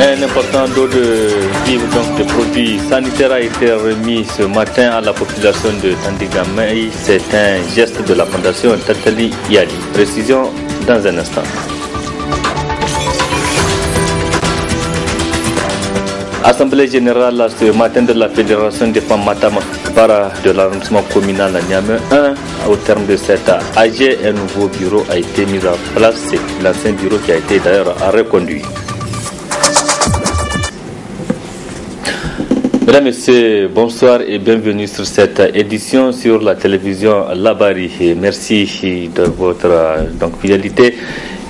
Un important lot de vivres, donc de produits sanitaires, a été remis ce matin à la population de Tandigamay. C'est un geste de la fondation Tatali Yali. Précision dans un instant. Assemblée générale ce matin de la Fédération des femmes Matam-Para de l'arrondissement communal à Niamey 1. Au terme de cet AG, un nouveau bureau a été mis en place. C'est l'ancien bureau qui a été d'ailleurs reconduit. Mesdames et messieurs, bonsoir et bienvenue sur cette édition sur la télévision Labari. Et merci de votre fidélité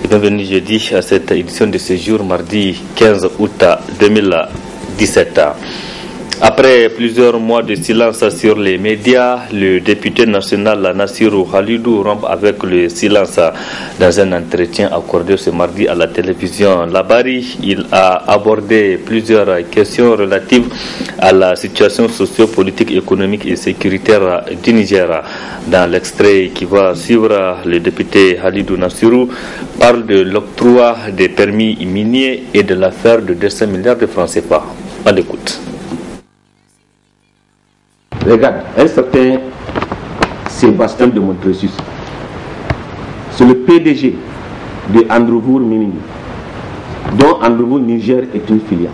et bienvenue jeudi à cette édition de ce jour, mardi 15 août 2017. Après plusieurs mois de silence sur les médias, le député national Nassirou Halidou rompt avec le silence dans un entretien accordé ce mardi à la télévision Labari. Il a abordé plusieurs questions relatives à la situation socio-politique, économique et sécuritaire du Niger. Dans l'extrait qui va suivre, le député Halidou Nassirou parle de l'octroi des permis miniers et de l'affaire de 200 milliards de francs CFA. On l'écoute. Regarde, un certain Sébastien de Montressus, c'est le PDG de Androvour Mini, dont Androvour Niger est une filiale.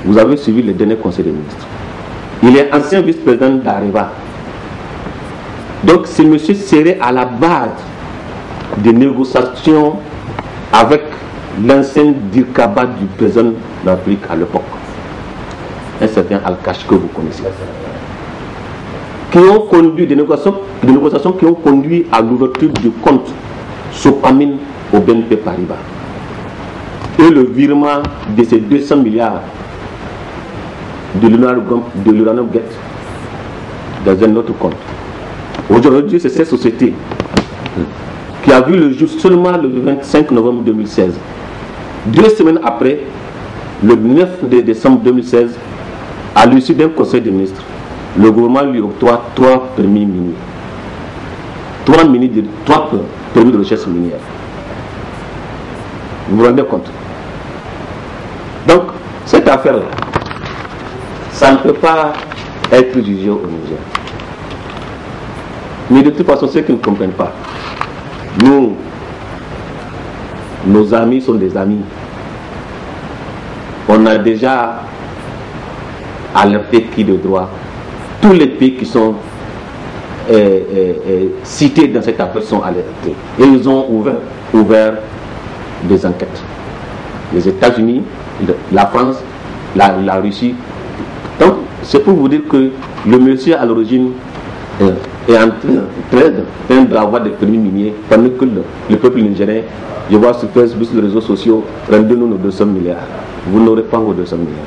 Vous avez suivi le dernier conseil des ministres. Il est ancien vice-président d'Areva. Donc ce monsieur serait à la base des négociations avec l'ancien Dirkaba du président de l'Afrique à l'époque. Un certain Al-Kash que vous connaissez, qui ont conduit des négociations qui ont conduit à l'ouverture du compte Sopamine au BNP Paribas et le virement de ces 200 milliards de l'Uranium Gate dans un autre compte. Aujourd'hui, c'est cette société qui a vu le jour seulement le 25 novembre 2016. 2 semaines après, le 9 décembre 2016, à l'issue d'un conseil des ministres, le gouvernement lui octroie 3 permis miniers. 3 permis de recherche minière. Vous vous rendez compte? Donc, cette affaire-là, ça ne peut pas être jugé au Niger. Mais de toute façon, ceux qui ne comprennent pas, nous, nos amis sont des amis. On a déjà alerté qui de droit tous les pays qui sont cités dans cette affaire sont alertés. Et ils ont ouvert des enquêtes. Les États-Unis, la France, la Russie. Donc, c'est pour vous dire que le monsieur à l'origine est en train d'avoir des permis miniers, pendant que le peuple nigérien, je vois sur Facebook, sur les réseaux sociaux, rendez-nous nos 200 milliards. Vous n'aurez pas vos 200 milliards.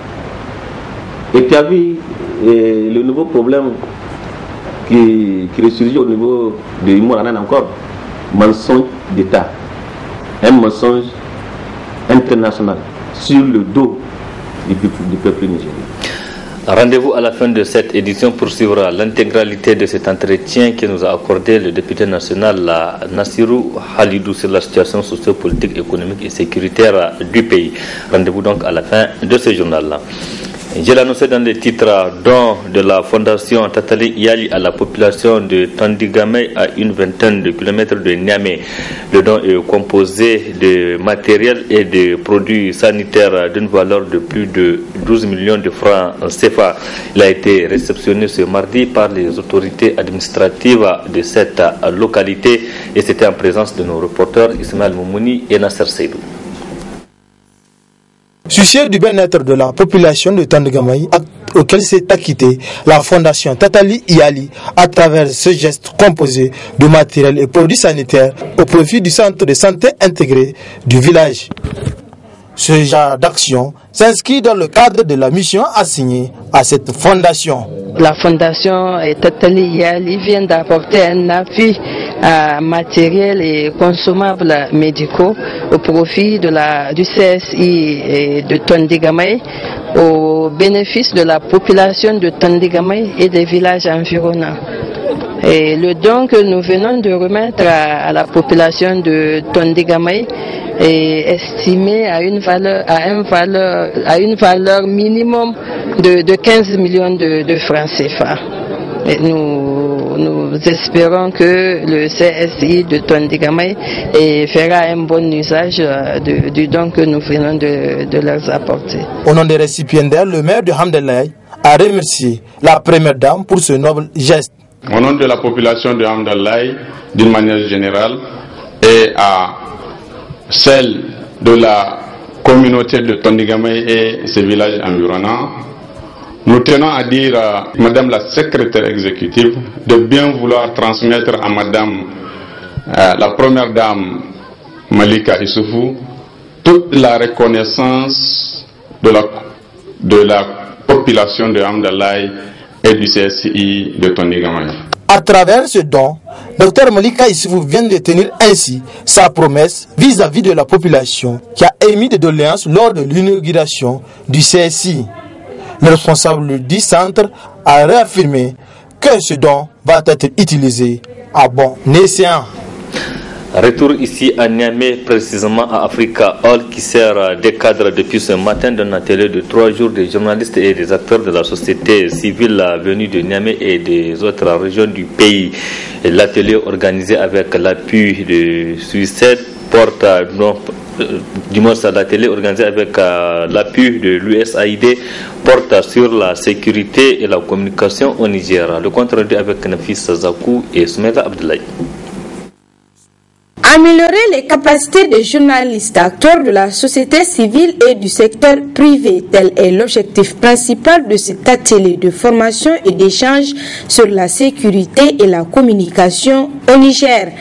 Et tu as vu le nouveau problème qui ressurgit au niveau de Imoranan encore, mensonge d'État, un mensonge international sur le dos du peuple nigérien. Rendez-vous à la fin de cette édition pour suivre l'intégralité de cet entretien que nous a accordé le député national Nassirou Halidou sur la situation socio-politique, économique et sécuritaire du pays. Rendez-vous donc à la fin de ce journal-là. Je l'ai annoncé dans les titres, don de la fondation Tatali Yali à la population de Tandigamay à une vingtaine de kilomètres de Niamey. Le don est composé de matériel et de produits sanitaires d'une valeur de plus de 12 millions de francs CFA. Il a été réceptionné ce mardi par les autorités administratives de cette localité et c'était en présence de nos reporters Ismaël Moumouni et Nasser Seydou. Soucieux du bien-être de la population de Tandigamay, auquel s'est acquittée la fondation Tatali Yali à travers ce geste composé de matériel et produits sanitaires au profit du centre de santé intégré du village. Ce genre d'action s'inscrit dans le cadre de la mission assignée à cette fondation. La fondation Tatali Yali vient d'apporter un appui matériel et consommables médicaux au profit du CSI et de Tandigamay, au bénéfice de la population de Tandigamay et des villages environnants. Et le don que nous venons de remettre à la population de Tondigamay est estimé à une valeur minimum de 15 millions de francs CFA. Et nous espérons que le CSI de Tondigamay fera un bon usage du don que nous venons de leur apporter. Au nom des récipiendaires, le maire de Hamdallaye a remercié la première dame pour ce noble geste. Au nom de la population de Hamdallaye, d'une manière générale, et à celle de la communauté de Tondigamay et ses villages environnants, nous tenons à dire à Madame la secrétaire exécutive de bien vouloir transmettre à Madame la première dame Malika Issoufou toute la reconnaissance de la population de Hamdallaye et du CSI de Tondigamay. À travers ce don, Dr Malika Issoufou vient de tenir ainsi sa promesse vis-à-vis de la population qui a émis des doléances lors de l'inauguration du CSI. Le responsable du centre a réaffirmé que ce don va être utilisé à bon escient. Retour ici à Niamey, précisément à Africa Hall, qui sert de cadre depuis ce matin d'un atelier de 3 jours des journalistes et des acteurs de la société civile venus de Niamey et des autres régions du pays. L'atelier organisé avec l'appui de Suicide porte l'atelier organisé avec l'appui de l'USAID porte sur la sécurité et la communication au Niger. Le compte rendu avec Nafis Zakou et Soumaïla Abdoulaye. Améliorer les capacités des journalistes, acteurs de la société civile et du secteur privé, tel est l'objectif principal de cet atelier de formation et d'échange sur la sécurité et la communication au Niger.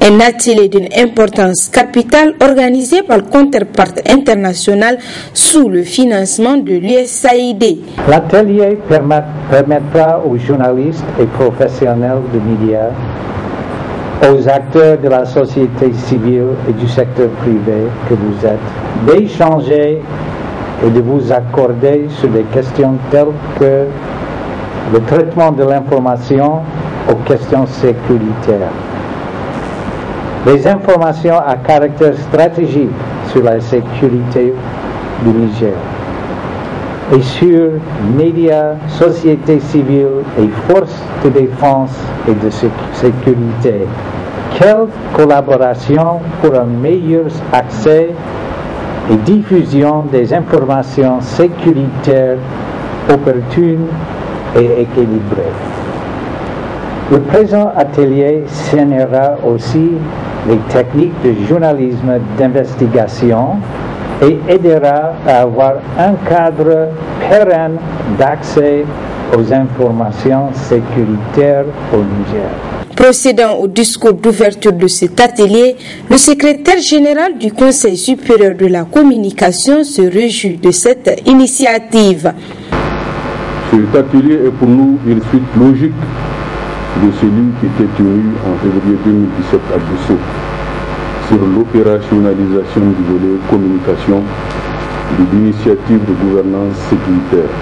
Un atelier d'une importance capitale organisé par le Counterpart International sous le financement de l'USAID. L'atelier permettra aux journalistes et professionnels de médias, aux acteurs de la société civile et du secteur privé que vous êtes, d'échanger et de vous accorder sur des questions telles que le traitement de l'information aux questions sécuritaires, les informations à caractère stratégique sur la sécurité du Niger et sur médias, société civile et forces de défense et de sécurité. Quelle collaboration pour un meilleur accès et diffusion des informations sécuritaires opportunes et équilibrées. Le présent atelier scénera aussi les techniques de journalisme d'investigation et aidera à avoir un cadre pérenne d'accès aux informations sécuritaires au Niger. Procédant au discours d'ouverture de cet atelier, le secrétaire général du Conseil supérieur de la communication se réjouit de cette initiative. Cet atelier est pour nous une suite logique de celui qui était tenu en février 2017 à Dosso sur l'opérationnalisation du volet communication de l'initiative de gouvernance sécuritaire.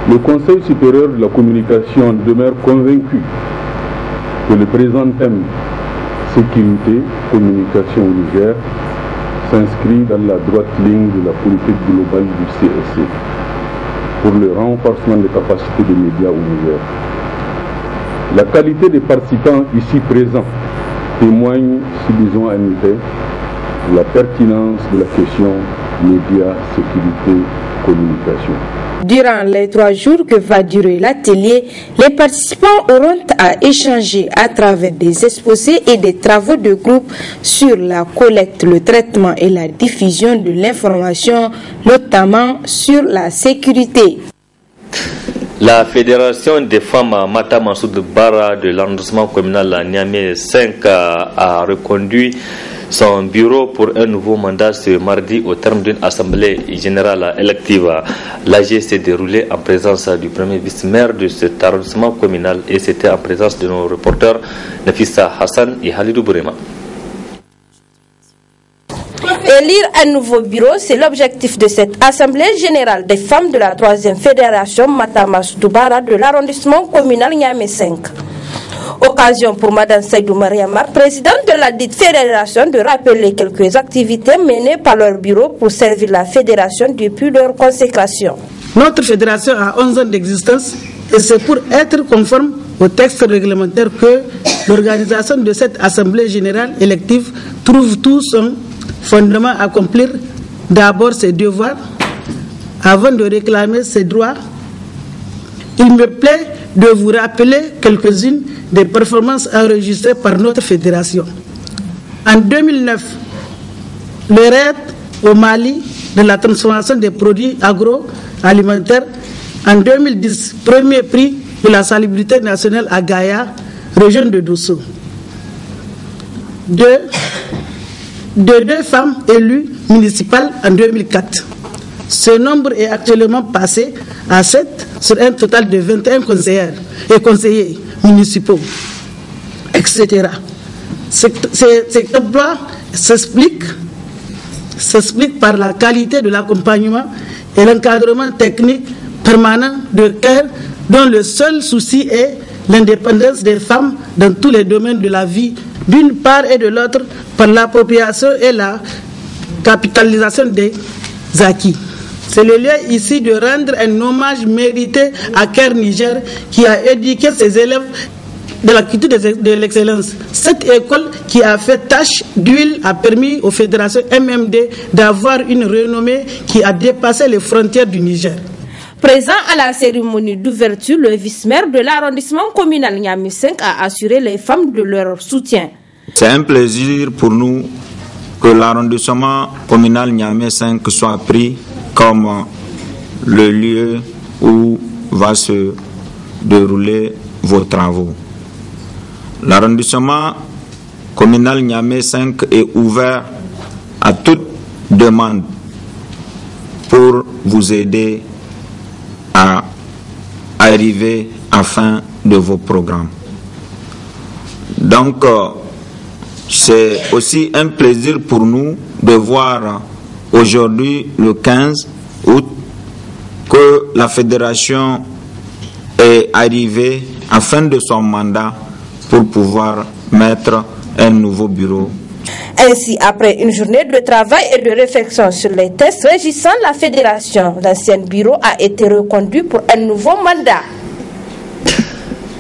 Le Conseil supérieur de la communication demeure convaincu que le présent thème sécurité, communication au Niger s'inscrit dans la droite ligne de la politique globale du CSC pour le renforcement des capacités des médias au Niger. La qualité des participants ici présents témoigne, si besoin en était, de la pertinence de la question médias, sécurité, communication. Durant les 3 jours que va durer l'atelier, les participants auront à échanger à travers des exposés et des travaux de groupe sur la collecte, le traitement et la diffusion de l'information, notamment sur la sécurité. La Fédération des femmes Mata Massoud Bara de l'arrondissement communal Niamey 5 a reconduit son bureau pour un nouveau mandat ce mardi au terme d'une assemblée générale élective. L'AG s'est déroulé en présence du premier vice-maire de cet arrondissement communal et c'était en présence de nos reporters Nafissa Hassan et Halidou Bourema. Élire un nouveau bureau, c'est l'objectif de cette Assemblée générale des femmes de la 3e fédération Matamas Doubara de l'arrondissement communal Niamey 5. Occasion pour Mme Seydou Mariamar, présidente de la dite fédération, de rappeler quelques activités menées par leur bureau pour servir la fédération depuis leur consécration. Notre fédération a 11 ans d'existence et c'est pour être conforme au texte réglementaire que l'organisation de cette Assemblée générale élective trouve tout son fondement à accomplir d'abord ses devoirs avant de réclamer ses droits. Il me plaît de vous rappeler quelques-unes des performances enregistrées par notre fédération. En 2009, le raid au Mali de la transformation des produits agroalimentaires. En 2010, premier prix de la salubrité nationale à Gaïa, région de Dosso. Deux femmes élues municipales en 2004. Ce nombre est actuellement passé à 7 sur un total de 21 conseillères et conseillers municipaux, etc. Cet emploi s'explique par la qualité de l'accompagnement et l'encadrement technique permanent de CARE, dont le seul souci est l'indépendance des femmes dans tous les domaines de la vie, d'une part et de l'autre, par l'appropriation et la capitalisation des acquis. C'est le lieu ici de rendre un hommage mérité à CARE Niger, qui a éduqué ses élèves de la culture de l'excellence. Cette école qui a fait tâche d'huile a permis aux fédérations MMD d'avoir une renommée qui a dépassé les frontières du Niger. Présent à la cérémonie d'ouverture, le vice-maire de l'arrondissement communal Niamey 5 a assuré les femmes de leur soutien. C'est un plaisir pour nous que l'arrondissement communal Niamey 5 soit pris comme le lieu où va se dérouler vos travaux. L'arrondissement communal Niamey 5 est ouvert à toute demande pour vous aider à arriver à la fin de vos programmes. Donc, c'est aussi un plaisir pour nous de voir aujourd'hui, le 15 août, que la fédération est arrivée à la fin de son mandat pour pouvoir mettre un nouveau bureau. Ainsi, après une journée de travail et de réflexion sur les tests régissant la fédération, l'ancien bureau a été reconduit pour un nouveau mandat.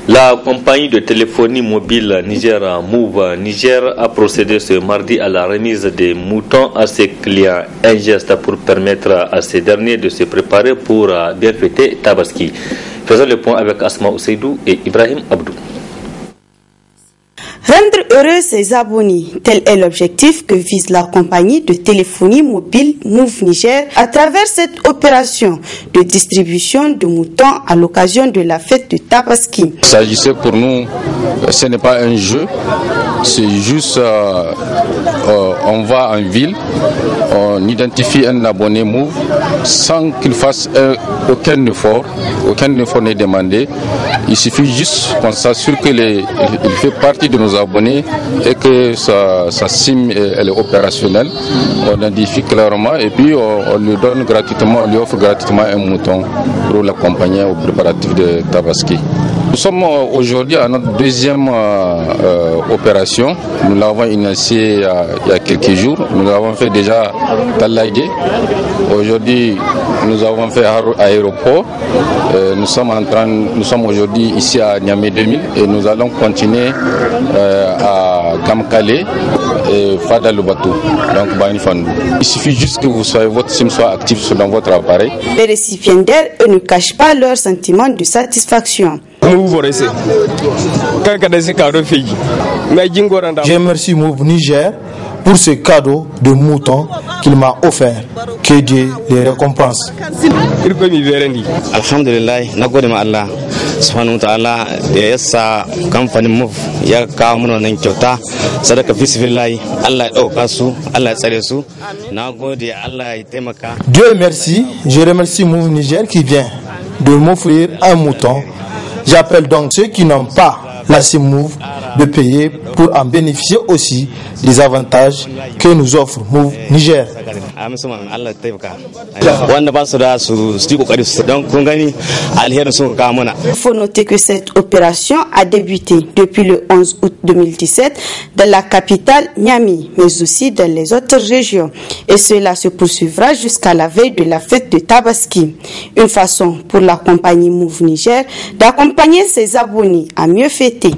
La compagnie de téléphonie mobile Niger Move Niger a procédé ce mardi à la remise des moutons à ses clients. Un geste pour permettre à ces derniers de se préparer pour bien fêter Tabaski. Faisons le point avec Asma Oseidou et Ibrahim Abdou. Rendre heureux ses abonnés, tel est l'objectif que vise la compagnie de téléphonie mobile Move Niger à travers cette opération de distribution de moutons à l'occasion de la fête de Tabaski. Il s'agissait pour nous, ce n'est pas un jeu, c'est juste on va en ville, on identifie un abonné Move sans qu'il fasse aucun effort n'est demandé. Il suffit juste qu'on s'assure qu'il fait partie de nos abonnés et que sa SIM elle est opérationnelle. On identifie clairement et puis on lui donne gratuitement, on lui offre gratuitement un mouton pour l'accompagner au préparatif de Tabaski. Nous sommes aujourd'hui à notre deuxième opération. Nous l'avons initiée il y a quelques jours. Nous l'avons fait déjà dans l'Aïdé. Aujourd'hui, nous avons fait aéroport. Nous sommes aujourd'hui ici à Niamey 2000 et nous allons continuer à Kamkale et Fada Lubatou, donc Bani Fandou. Il suffit juste que votre SIM soit actif dans votre appareil. Les récipiendaires ne cachent pas leur sentiment de satisfaction. Je remercie Move Niger pour ce cadeau de mouton qu'il m'a offert. Que Dieu les récompense. Alhamdulillah, nagode ma Allah subhanahu wa ta'ala da yasa kamfanin Move ya kawo mana wannan kyauta sadaka bismillah Allah ya dauka su Allah ya tsare su nagode Allah ya taimaka. Dieu merci, je remercie Move Niger qui vient de m'offrir un mouton. J'appelle donc ceux qui n'ont pas la SIM Move de payer pour en bénéficier aussi des avantages que nous offre Move Niger. Il faut noter que cette opération a débuté depuis le 11 août 2017 dans la capitale Niamey, mais aussi dans les autres régions. Et cela se poursuivra jusqu'à la veille de la fête de Tabaski. Une façon pour la compagnie Move Niger d'accompagner ses abonnés à mieux fêter.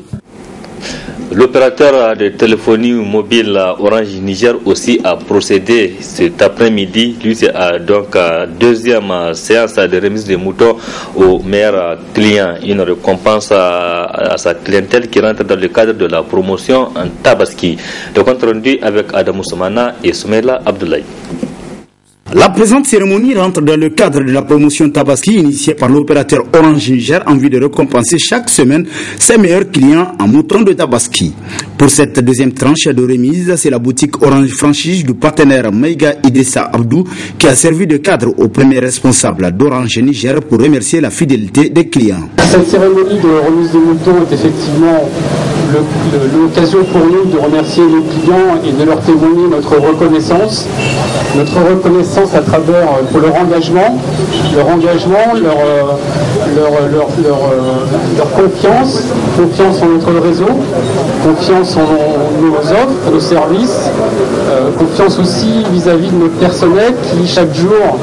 L'opérateur de téléphonie mobile Orange Niger aussi a procédé cet après-midi. Lui, c'est donc deuxième séance de remise de moutons aux meilleurs clients. Une récompense à sa clientèle qui rentre dans le cadre de la promotion en Tabaski. Le compte rendu avec Adamou Soumana et Soumaila Abdoulaye. La présente cérémonie rentre dans le cadre de la promotion Tabaski initiée par l'opérateur Orange Niger en vue de récompenser chaque semaine ses meilleurs clients en moutons de Tabaski. Pour cette deuxième tranche de remise, c'est la boutique Orange Franchise du partenaire Meiga Idrissa Abdou qui a servi de cadre au premier responsable d'Orange Niger pour remercier la fidélité des clients. Cette cérémonie de remise des moutons est effectivement l'occasion pour nous de remercier les clients et de leur témoigner notre reconnaissance à travers leur engagement, leur confiance en notre réseau, confiance en nos offres, nos services, confiance aussi vis-à-vis de notre personnel qui chaque jour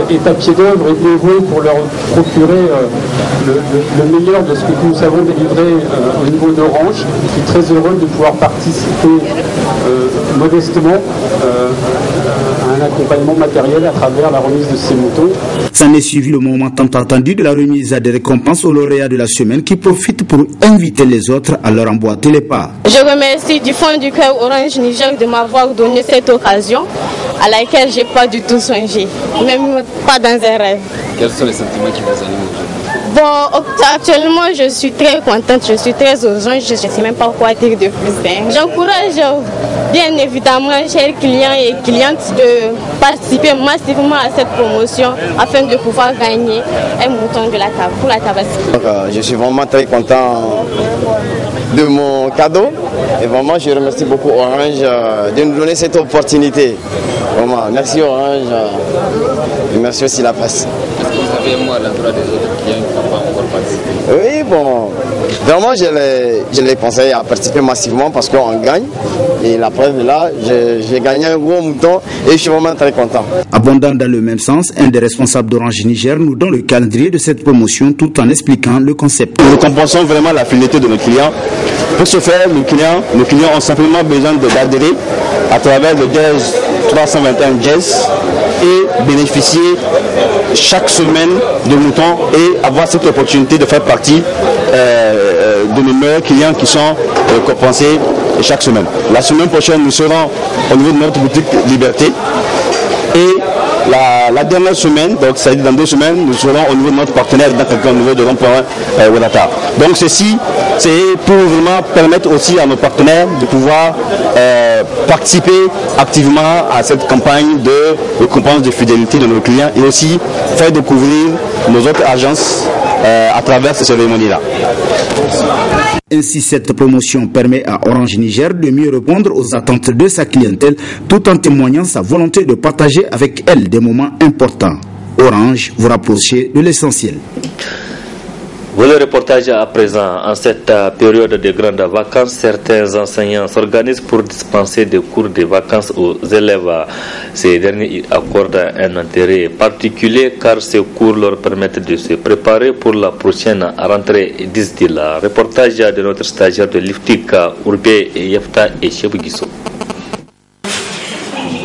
est à pied d'œuvre et dévoué pour leur procurer le meilleur de ce que nous savons délivrer au niveau d'Orange. Je suis très heureux de pouvoir participer modestement à un accompagnement matériel à travers la remise de ces moutons. S'en est suivi le moment tant attendu de la remise des récompenses aux lauréats de la semaine qui profitent pour inviter les autres à leur emboîter les pas. Je remercie du fond du cœur Orange Niger de m'avoir donné cette occasion à laquelle je n'ai pas du tout songé, même pas dans un rêve. Quels sont les sentiments qui vous animent aujourd'hui? Bon, actuellement, je suis très contente, je suis très heureuse, je ne sais même pas quoi dire de plus. J'encourage bien évidemment, chers clients et clientes, de participer massivement à cette promotion afin de pouvoir gagner un mouton pour la Tabaski. Je suis vraiment très content de mon cadeau et vraiment je remercie beaucoup Orange de nous donner cette opportunité. Vraiment, merci Orange et merci aussi la presse. Est-ce que vous avez un mot à l'endroit des autres clients qui n'ont pas encore participé? Oui, bon, vraiment je les conseille à participer massivement parce qu'on gagne. Et la preuve est là, j'ai gagné un gros mouton et je suis vraiment très content. Abondant dans le même sens, un des responsables d'Orange Niger nous donne le calendrier de cette promotion tout en expliquant le concept. Nous récompensons vraiment la fidélité de nos clients. Pour ce faire, nos clients ont simplement besoin d'adhérer à travers le 321 Jazz et bénéficier chaque semaine de moutons et avoir cette opportunité de faire partie de nos meilleurs clients qui sont compensés chaque semaine. La semaine prochaine, nous serons au niveau de notre boutique Liberté et la dernière semaine, donc c'est-à-dire dans 2 semaines, nous serons au niveau de notre partenaire au niveau de rond-point Ouattara. Donc ceci, c'est pour vraiment permettre aussi à nos partenaires de pouvoir participer activement à cette campagne de récompense de fidélité de nos clients et aussi faire découvrir nos autres agences à travers ces cérémonies-là. Ainsi, cette promotion permet à Orange Niger de mieux répondre aux attentes de sa clientèle tout en témoignant sa volonté de partager avec elle des moments importants. Orange, vous rapprochez de l'essentiel. Voilà le reportage à présent. En cette période de grandes vacances, certains enseignants s'organisent pour dispenser des cours de vacances aux élèves. Ces derniers accordent un intérêt particulier car ces cours leur permettent de se préparer pour la prochaine rentrée, disent-ils. Reportage de notre stagiaire de l'IFTIC, Urbé Yefta et Chebouguisso.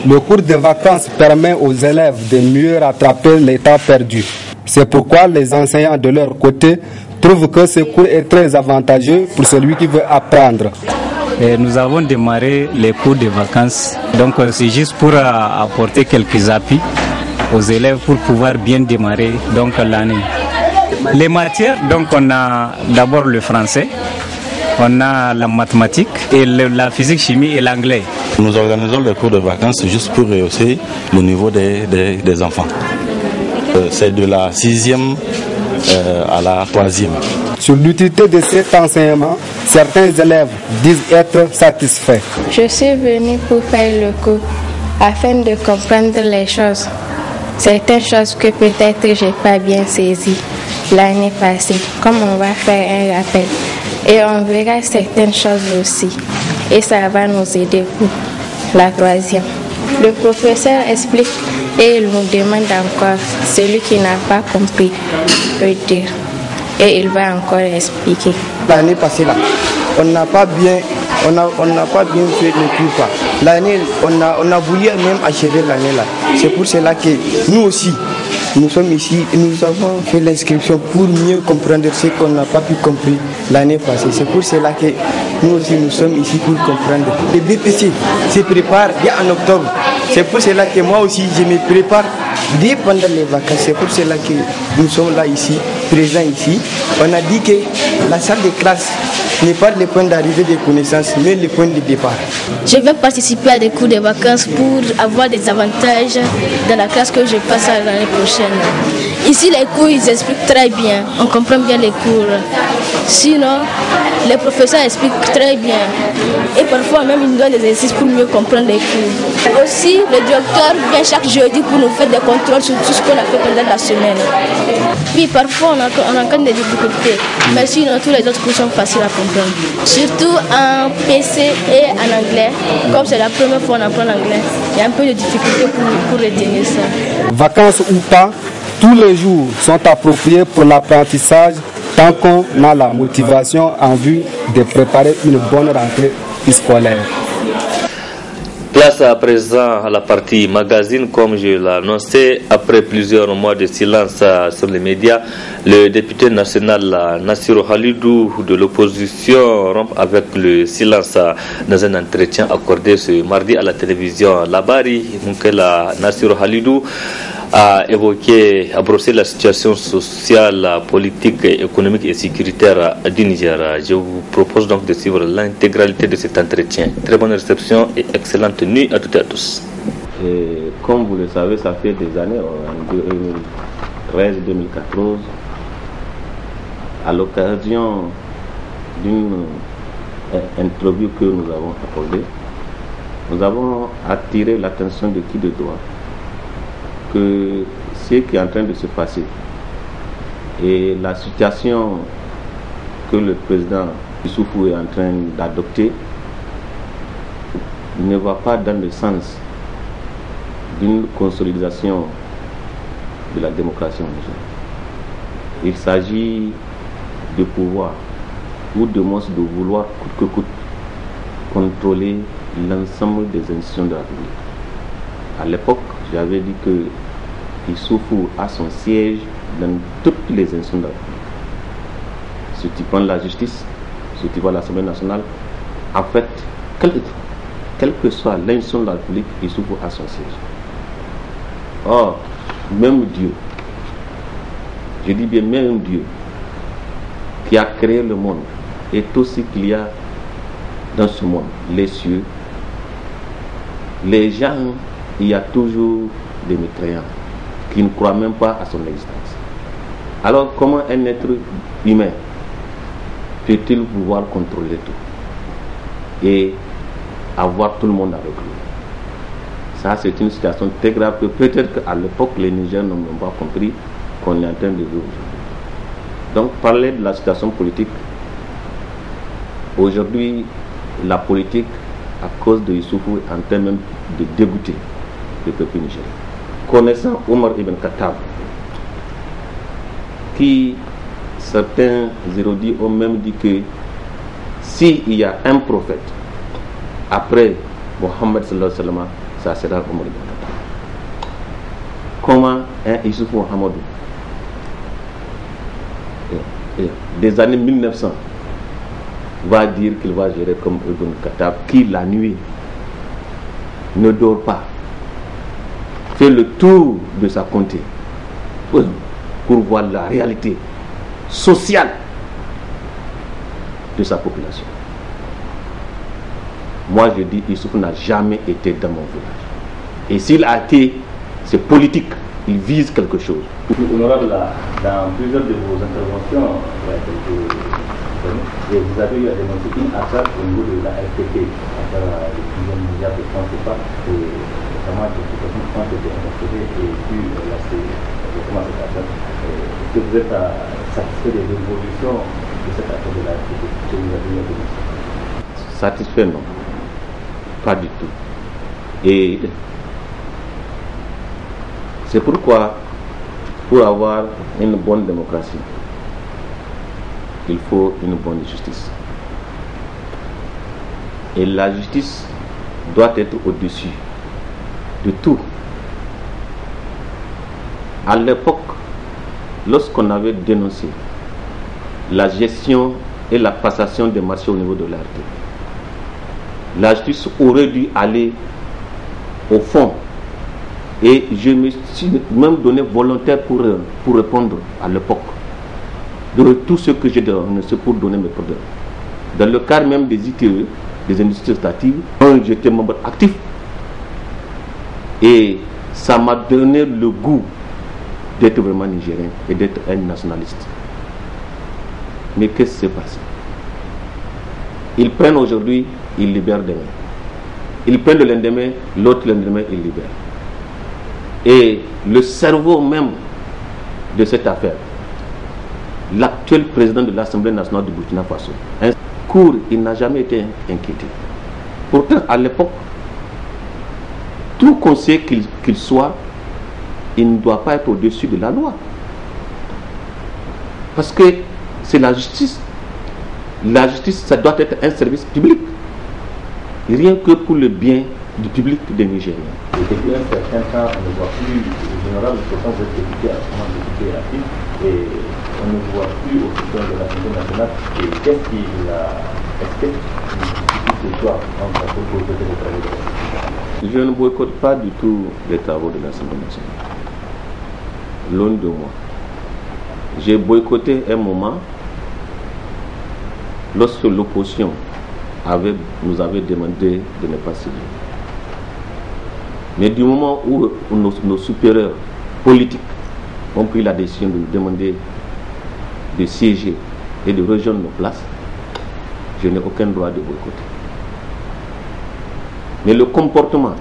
Le cours de vacances permet aux élèves de mieux rattraper les temps perdus. C'est pourquoi les enseignants de leur côté trouvent que ce cours est très avantageux pour celui qui veut apprendre. Et nous avons démarré les cours de vacances, donc c'est juste pour apporter quelques appuis aux élèves pour pouvoir bien démarrer donc l'année. Les matières, donc on a d'abord le français, on a la mathématique et la physique, chimie et l'anglais. Nous organisons les cours de vacances juste pour rehausser le niveau des enfants. C'est de la 6e à la 3e. Sur l'utilité de cet enseignement, certains élèves disent être satisfaits. Je suis venue pour faire le cours afin de comprendre les choses. Certaines choses que peut-être je n'ai pas bien saisies l'année passée, comme on va faire un rappel. Et on verra certaines choses aussi. Et ça va nous aider pour la 3e. Le professeur explique et il nous demande encore, celui qui n'a pas compris peut dire. Et il va encore expliquer. L'année passée, là, on n'a pas bien fait le cours. L'année, on a voulu même achever l'année là. C'est pour cela que nous aussi, nous sommes ici, nous avons fait l'inscription pour mieux comprendre ce qu'on n'a pas pu comprendre l'année passée. C'est pour cela que nous aussi, nous sommes ici pour comprendre. Le BPC se prépare bien en octobre. C'est pour cela que moi aussi, je me prépare dès pendant les vacances. C'est pour cela que nous sommes là ici, présents ici. On a dit que la salle de classe n'est pas le point d'arrivée des connaissances, mais le point de départ. Je vais participer à des cours de vacances pour avoir des avantages dans la classe que je passe l'année prochaine. Ici, les cours, ils expliquent très bien. On comprend bien les cours. Sinon, les professeurs expliquent très bien. Et parfois, même, ils nous donnent des exercices pour mieux comprendre les cours. Aussi, le directeur vient chaque jeudi pour nous faire des contrôles sur tout ce qu'on a fait pendant la semaine. Puis, parfois, on rencontre des difficultés. Mais sinon, tous les autres cours sont faciles à comprendre. Surtout en PC et en anglais. Comme c'est la première fois qu'on apprend l'anglais, il y a un peu de difficulté pour retenir ça. Vacances ou pas, tous les jours sont appropriés pour l'apprentissage tant qu'on a la motivation en vue de préparer une bonne rentrée scolaire. Place à présent à la partie magazine, comme je l'ai annoncé, après plusieurs mois de silence sur les médias, le député national Nassirou Halidou de l'opposition rompt avec le silence dans un entretien accordé ce mardi à la télévision Labari. Moukela Nassirou Halidou a évoqué, a brossé la situation sociale, politique, économique et sécuritaire du Niger. Je vous propose donc de suivre l'intégralité de cet entretien. Très bonne réception et excellente nuit à toutes et à tous. Et comme vous le savez, ça fait des années, en 2013-2014, à l'occasion d'une interview que nous avons accordée, nous avons attiré l'attention de qui de droit que ce qui est en train de se passer et la situation que le président Issoufou est en train d'adopter ne va pas dans le sens d'une consolidation de la démocratie au Niger. Il s'agit de pouvoir ou de moins de vouloir coûte que coûte contrôler l'ensemble des institutions de la République. À l'époque, j'avais dit que Issoufou a son siège dans toutes les institutions de la République. Ce qui prend la justice, ce qui va à l'Assemblée nationale, en fait, quelle que soit l'institution de la République, Issoufou a son siège. Or, même Dieu, je dis bien même Dieu, qui a créé le monde et tout ce qu'il y a dans ce monde, les cieux, les gens, il y a toujours des mécréants qui ne croient même pas à son existence. Alors comment un être humain peut-il pouvoir contrôler tout et avoir tout le monde avec lui? Ça, c'est une situation très grave que peut-être qu'à l'époque les Nigériens n'ont même pas compris qu'on est en train de vivre aujourd'hui. Donc parler de la situation politique, aujourd'hui la politique à cause de Issoufou est en train même de dégoûter le peuple nigérien. Connaissant Omar Ibn Khattab, qui certains érudits ont même dit que s'il y a un prophète après Mohammed sallallahu alayhi wa sallam, ça sera Omar Ibn Khattab. Comment un Issoufou Mohamedou des années 1900 va dire qu'il va gérer comme Ibn Khattab, qui la nuit ne dort pas, fait le tour de sa comté pour voir la réalité sociale de sa population. Moi je dis, Issoufou n'a jamais été dans mon village. Et s'il a été, c'est politique. il vise quelque chose. Honorable, dans plusieurs de vos interventions, et vous avez eu à dénoncer une attaque au niveau de la RTP, à travers les plusieurs milliards de francs CFA, et notamment que les personnes ont été interpellées et puis là c'est comment cette attaque. Est-ce que vous êtes satisfait des évolutions de cette attaque de la RTP que vous avez eu à dénoncer? Satisfait, non. Pas du tout. Et c'est pourquoi, pour avoir une bonne démocratie, il faut une bonne justice. Et la justice doit être au-dessus de tout. À l'époque, lorsqu'on avait dénoncé la gestion et la passation des marchés au niveau de l'ART, la justice aurait dû aller au fond. Et je me suis même donné volontaire pour répondre à l'époque de tout ce que j'ai dénoncé pour donner mes problèmes. Dans le cadre même des ITE, des industries extractives, j'étais membre actif. Et ça m'a donné le goût d'être vraiment nigérien et d'être un nationaliste. Mais qu'est-ce qui s'est passé? Ils prennent aujourd'hui, ils libèrent demain. Ils prennent le lendemain, l'autre lendemain, ils libèrent. Et le cerveau même de cette affaire, l'actuel président de l'Assemblée nationale du Burkina Faso, un court, il n'a jamais été inquiété. Pourtant, à l'époque, tout conseiller qu'il soit, il ne doit pas être au-dessus de la loi. Parce que c'est la justice. La justice, ça doit être un service public. Rien que pour le bien du public des Nigériens. Et depuis un certain temps, on ne voit plus le général de Sosan être député à ce moment député actif et on ne voit plus au sein de l'Assemblée nationale. Et qu'est-ce qu'il expecte ce soir en tant que projet de travail? Je ne boycotte pas du tout les travaux de l'Assemblée nationale. Loin de moi. J'ai boycotté un moment lorsque l'opposition nous avait demandé de ne pas signer. Mais du moment où nos supérieurs politiques ont pris la décision de nous demander de siéger et de rejoindre nos places, je n'ai aucun droit de boycotter. Mais le comportement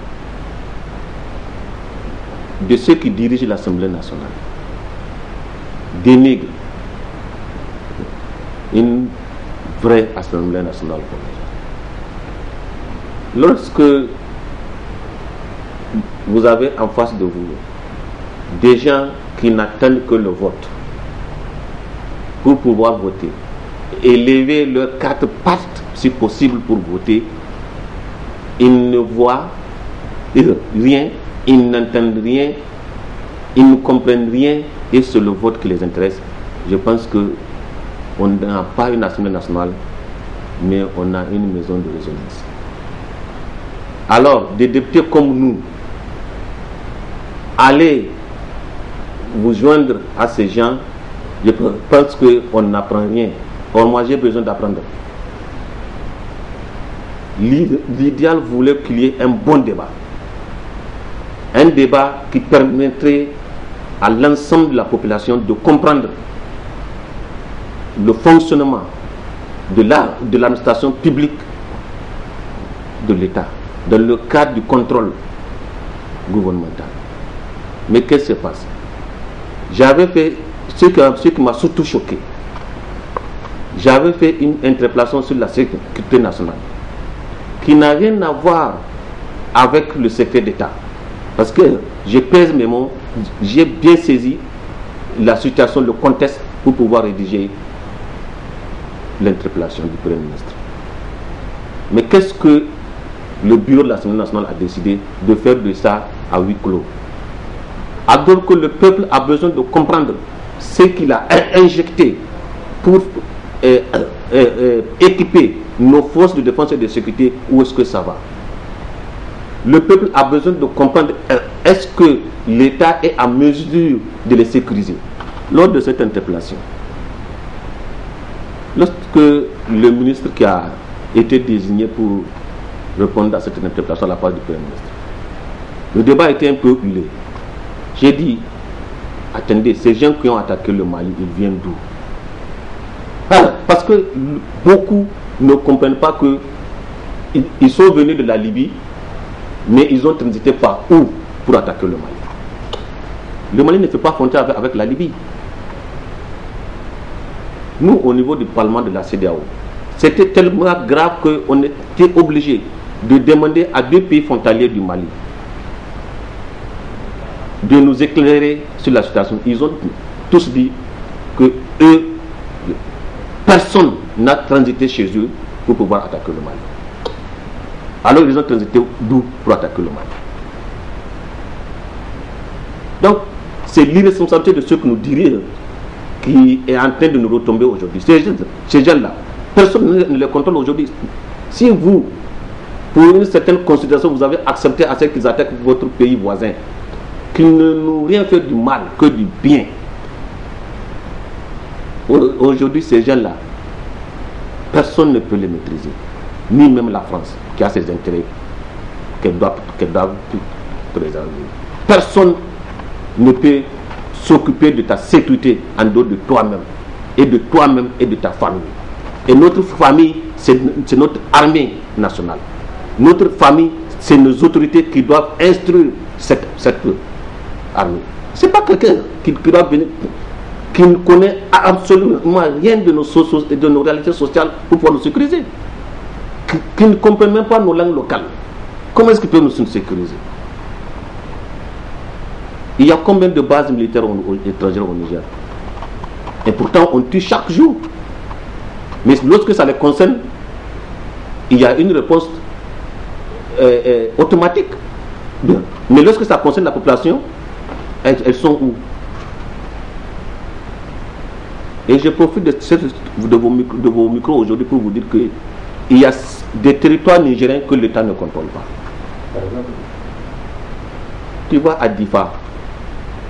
de ceux qui dirigent l'Assemblée nationale dénigre une vraie Assemblée nationale. Lorsque vous avez en face de vous des gens qui n'attendent que le vote pour pouvoir voter et lever leurs quatre pattes si possible pour voter, ils ne voient rien, ils n'entendent rien, ils ne comprennent rien et c'est le vote qui les intéresse. Je pense que on n'a pas une Assemblée nationale, mais on a une maison de résonance. Alors, des députés comme nous, allez vous joindre à ces gens, je pense qu'on n'apprend rien. Or, moi, j'ai besoin d'apprendre. L'idéal voulait qu'il y ait un bon débat. Un débat qui permettrait à l'ensemble de la population de comprendre le fonctionnement de l'administration publique de l'État dans le cadre du contrôle gouvernemental. Mais qu'est-ce qui se passe? J'avais fait ce qui m'a surtout choqué. J'avais fait une interpellation sur la sécurité nationale qui n'a rien à voir avec le secret d'État. Parce que je pèse mes mots, j'ai bien saisi la situation, le contexte pour pouvoir rédiger l'interpellation du Premier ministre. Mais qu'est-ce que le bureau de l'Assemblée nationale a décidé de faire de ça à huis clos? Alors que le peuple a besoin de comprendre ce qu'il a injecté pour équiper nos forces de défense et de sécurité, où est-ce que ça va? Le peuple a besoin de comprendre est-ce que l'État est en mesure de les sécuriser. Lors de cette interpellation, lorsque le ministre qui a été désigné pour répondre à cette interpellation à la part du Premier ministre, le débat était un peu huilé. J'ai dit, attendez, ces gens qui ont attaqué le Mali, ils viennent d'où? Parce que beaucoup ne comprennent pas que ils sont venus de la Libye, mais ils ont transité par où pour attaquer le Mali? Le Mali ne fait pas frontière avec la Libye. Nous, au niveau du Parlement de la CEDEAO, c'était tellement grave qu'on était obligé de demander à 2 pays frontaliers du Mali de nous éclairer sur la situation. Ils ont tous dit que eux, personne n'a transité chez eux pour pouvoir attaquer le Mali. Alors ils ont transité d'où pour attaquer le Mali? Donc, c'est l'irresponsabilité de ceux que nous dirions qui est en train de nous retomber aujourd'hui. Ces gens-là, personne ne les contrôle aujourd'hui. Si vous, pour une certaine considération, vous avez accepté à ce qu'ils attaquent votre pays voisin, qu'ils ne nous rien fait du mal que du bien. Aujourd'hui, ces gens-là, personne ne peut les maîtriser, ni même la France, qui a ses intérêts qu'elle doit préserver. Personne ne peut s'occuper de ta sécurité en dehors de toi-même, et de toi-même et de ta famille. Et notre famille, c'est notre armée nationale. Notre famille, c'est nos autorités qui doivent instruire cette armée. C'est pas quelqu'un qui doit venir, qui ne connaît absolument rien de nos réalités sociales pour pouvoir nous sécuriser, qui ne comprend même pas nos langues locales. Comment est-ce qu'il peut nous sécuriser? Il y a combien de bases militaires étrangères au Niger? Et pourtant, on tue chaque jour. Mais lorsque ça les concerne, il y a une réponse automatique. Bien. Mais lorsque ça concerne la population, elles sont où? Et je profite de vos micros aujourd'hui pour vous dire qu'il y a des territoires nigériens que l'État ne contrôle pas. Par exemple, tu vois à Difa,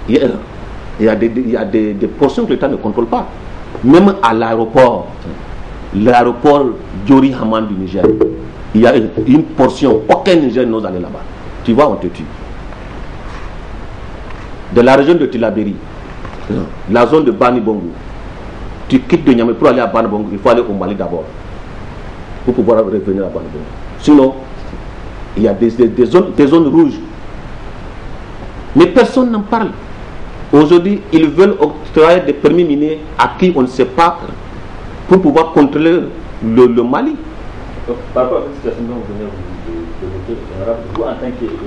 il y a des portions que l'État ne contrôle pas. Même à l'aéroport Diori Haman du Niger, il y a une portion, aucun Niger n'ose aller là-bas. Tu vois, on te tue. De la région de Tilaberi, la zone de Bani Bongo, tu quittes de Niamey pour aller à Bani Bongo, il faut aller au Mali d'abord, pour pouvoir revenir à Bani Bongo. Sinon, il y a des zones rouges. Mais personne n'en parle. Aujourd'hui, ils veulent octroyer des permis miniers à qui on ne sait pas pour pouvoir contrôler le Mali. Donc, par rapport à cette situation dont vous venez d'évoquer, vous en tant qu'élu de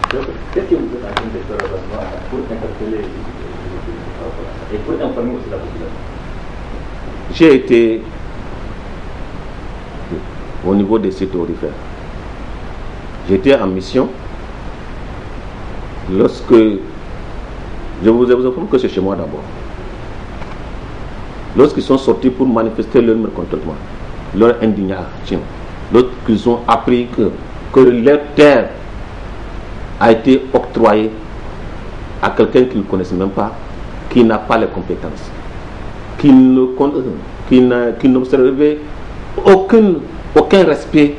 peuple, qu'est-ce que vous êtes en train de faire pour interpeller et pour informer aussi la population? J'ai été au niveau des sites aurifères. J'étais en mission lorsque je vous informe que c'est chez moi d'abord. Lorsqu'ils sont sortis pour manifester leur mécontentement, leur indignation, lorsqu'ils ont appris que leur terre a été octroyée à quelqu'un qu'ils ne connaissent même pas, qui n'a pas les compétences, qui n'observait aucun respect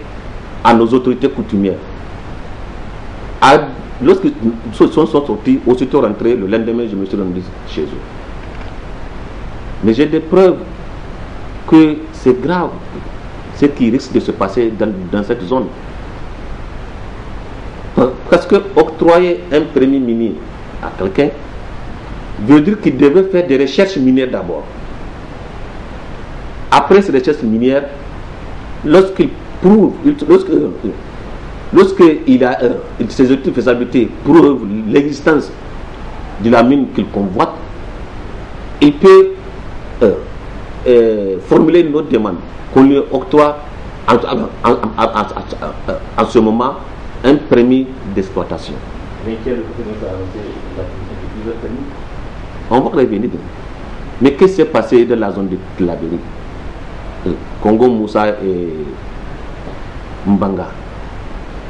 à nos autorités coutumières. Lorsqu'ils sont sortis, aussitôt rentrés, le lendemain, je me suis rendu chez eux. Mais j'ai des preuves que c'est grave ce qui risque de se passer dans cette zone. Parce que octroyer un permis minier à quelqu'un veut dire qu'il devait faire des recherches minières d'abord. Après ces recherches minières, lorsqu'il prouve, lorsqu'il a ses études de faisabilité prouvent l'existence de la mine qu'il convoite, il peut formuler une autre demande qu'on lui octroie en ce moment un permis d'exploitation. Mais quel est le fait de plusieurs permis? On va revenir. Mais qu'est-ce qui s'est passé dans la zone de Tilaberi, Congo Moussa et Mbanga?